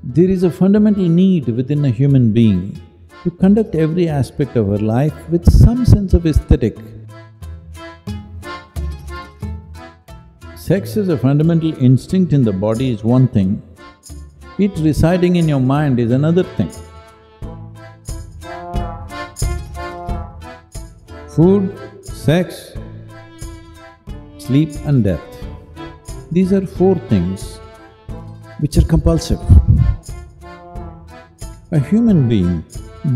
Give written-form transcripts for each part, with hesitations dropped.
There is a fundamental need within a human being to conduct every aspect of her life with some sense of aesthetic. Sex as a fundamental instinct in the body is one thing, it residing in your mind is another thing. Food, sex, sleep and death. These are four things which are compulsive. A human being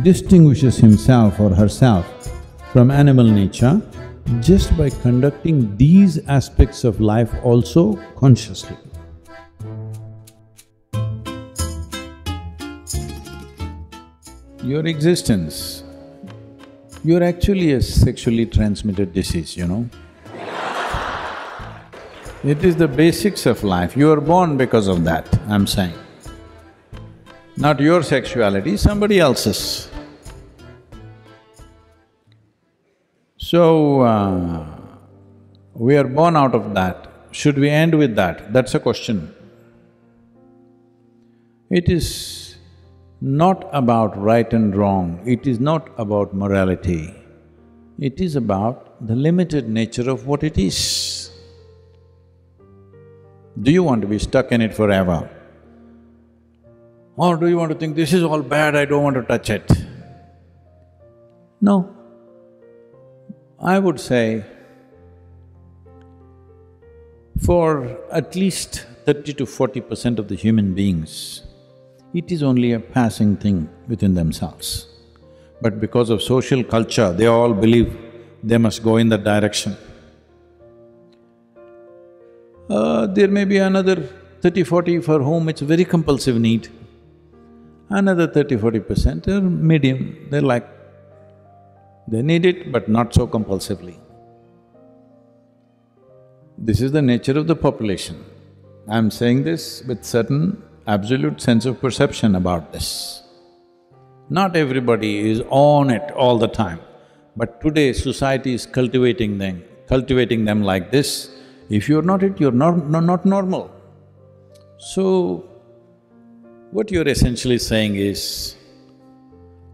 distinguishes himself or herself from animal nature just by conducting these aspects of life also consciously. Your existence, you're actually a sexually transmitted disease, you know. It is the basics of life, you are born because of that, I'm saying. Not your sexuality, somebody else's. So, we are born out of that. Should we end with that? That's a question. It is not about right and wrong, it is not about morality. It is about the limited nature of what it is. Do you want to be stuck in it forever? Or do you want to think, this is all bad, I don't want to touch it? No. I would say, for at least 30 to 40% of the human beings, it is only a passing thing within themselves. But because of social culture, they all believe they must go in that direction. There may be another 30-40 for whom it's a very compulsive need. Another 30-40% are medium, they're like, they need it but not so compulsively. This is the nature of the population. I'm saying this with certain absolute sense of perception about this. Not everybody is on it all the time, but today society is cultivating them like this. If you're not it, you're not normal. So, what you're essentially saying is,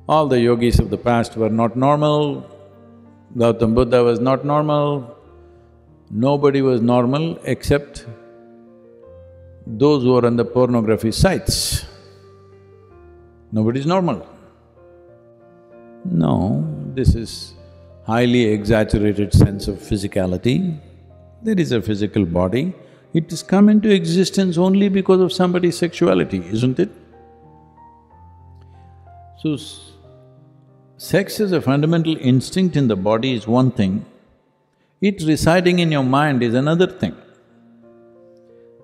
all the yogis of the past were not normal, Gautam Buddha was not normal, nobody was normal except those who are on the pornography sites. Nobody's normal. No, this is highly exaggerated sense of physicality. There is a physical body, it has come into existence only because of somebody's sexuality, isn't it? So, sex as a fundamental instinct in the body is one thing, it residing in your mind is another thing.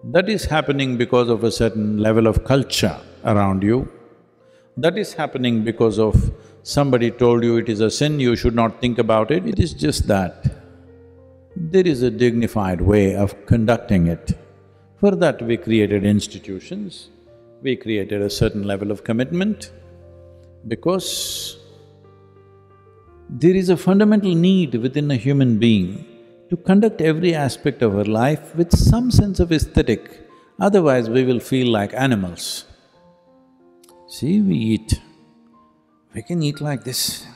That is happening because of a certain level of culture around you. That is happening because of somebody told you it is a sin, you should not think about it. It is just that there is a dignified way of conducting it. For that we created institutions, we created a certain level of commitment, because there is a fundamental need within a human being to conduct every aspect of her life with some sense of aesthetic, otherwise we will feel like animals. See, we eat, we can eat like this.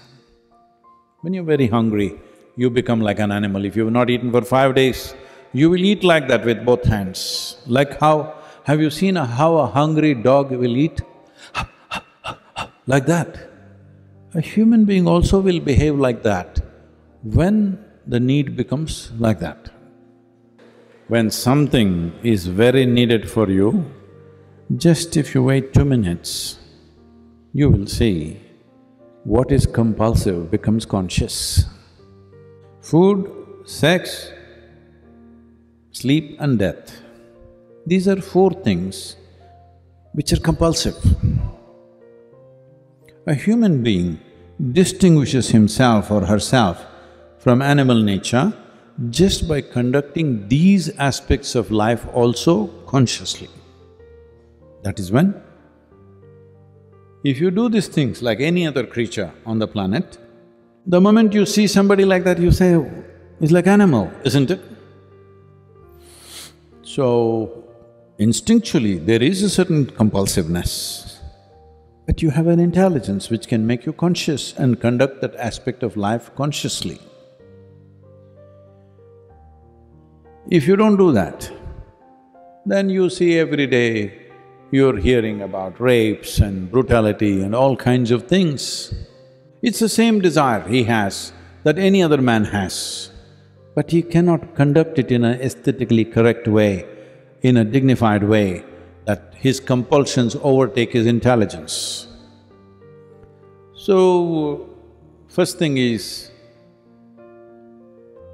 When you're very hungry, you become like an animal. If you've not eaten for 5 days, you will eat like that with both hands. Like how… have you seen how a hungry dog will eat? Like that. A human being also will behave like that when the need becomes like that. When something is very needed for you, just if you wait 2 minutes, you will see what is compulsive becomes conscious. Food, sex, sleep and death. These are four things which are compulsive. A human being distinguishes himself or herself from animal nature just by conducting these aspects of life also consciously. That is when, if you do these things like any other creature on the planet, the moment you see somebody like that, you say, "He's like animal, isn't it?" So, Instinctually, there is a certain compulsiveness, but you have an intelligence which can make you conscious and conduct that aspect of life consciously. If you don't do that, then you see every day you're hearing about rapes and brutality and all kinds of things. It's the same desire he has that any other man has, but he cannot conduct it in an aesthetically correct way, in a dignified way, that his compulsions overtake his intelligence. So, first thing is,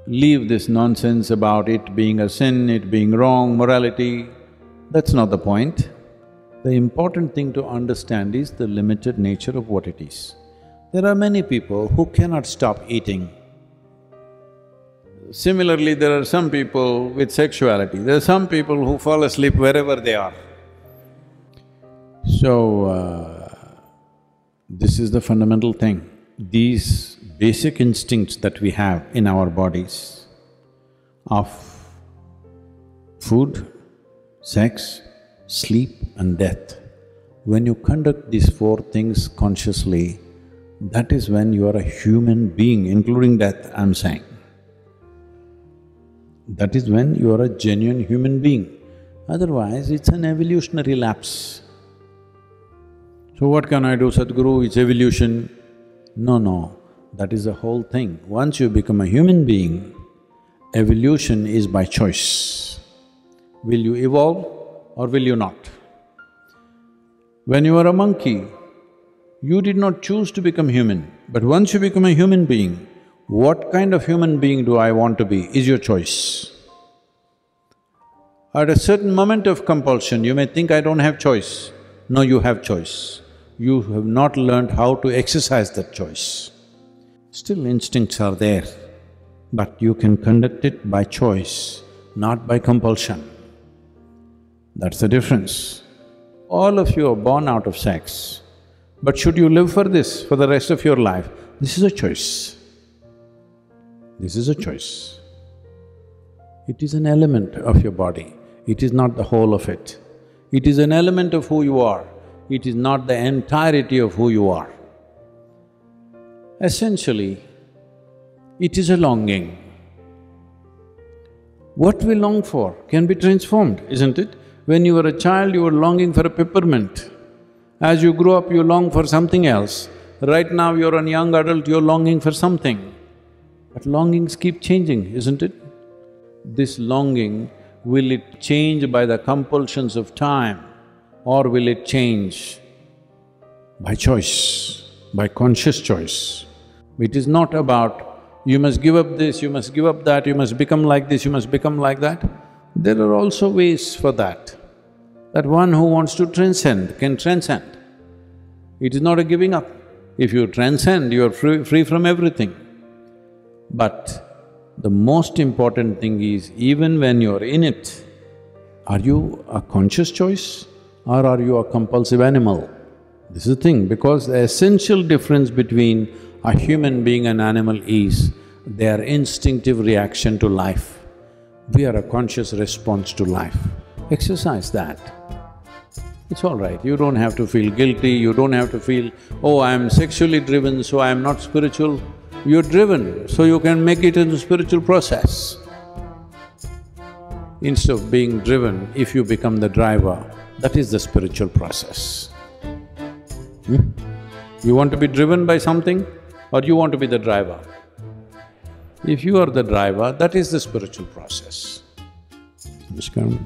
leave this nonsense about it being a sin, it being wrong, morality. That's not the point. The important thing to understand is the limited nature of what it is. There are many people who cannot stop eating. Similarly, there are some people with sexuality, there are some people who fall asleep wherever they are. So, this is the fundamental thing. These basic instincts that we have in our bodies of food, sex, sleep and death, when you conduct these four things consciously, that is when you are a human being, including death, I'm saying. That is when you are a genuine human being. Otherwise, it's an evolutionary lapse. So what can I do, Sadhguru? It's evolution. No, that is the whole thing. Once you become a human being, evolution is by choice. Will you evolve or will you not? When you were a monkey, you did not choose to become human, but once you become a human being, what kind of human being do I want to be is your choice. At a certain moment of compulsion, you may think, I don't have choice. No, you have choice. You have not learned how to exercise that choice. Still instincts are there, but you can conduct it by choice, not by compulsion. That's the difference. All of you are born out of sex, but should you live for this for the rest of your life? This is a choice. This is a choice. It is an element of your body, it is not the whole of it. It is an element of who you are, it is not the entirety of who you are. Essentially, it is a longing. What we long for can be transformed, isn't it? When you were a child, you were longing for a peppermint. As you grow up, you long for something else. Right now, you're a young adult, you're longing for something. But longings keep changing, isn't it? This longing, will it change by the compulsions of time or will it change by choice, by conscious choice? It is not about, you must give up this, you must give up that, you must become like this, you must become like that. There are also ways for that. That one who wants to transcend can transcend. It is not a giving up. If you transcend, you are free from everything. But the most important thing is, even when you're in it, are you a conscious choice or are you a compulsive animal? This is the thing, because the essential difference between a human being and animal is their instinctive reaction to life. We are a conscious response to life. Exercise that. It's all right, you don't have to feel guilty, you don't have to feel, oh, I'm sexually driven, so I'm not spiritual. You're driven, so you can make it into spiritual process. Instead of being driven, if you become the driver, that is the spiritual process. You want to be driven by something or you want to be the driver? If you are the driver, that is the spiritual process. Namaskaram.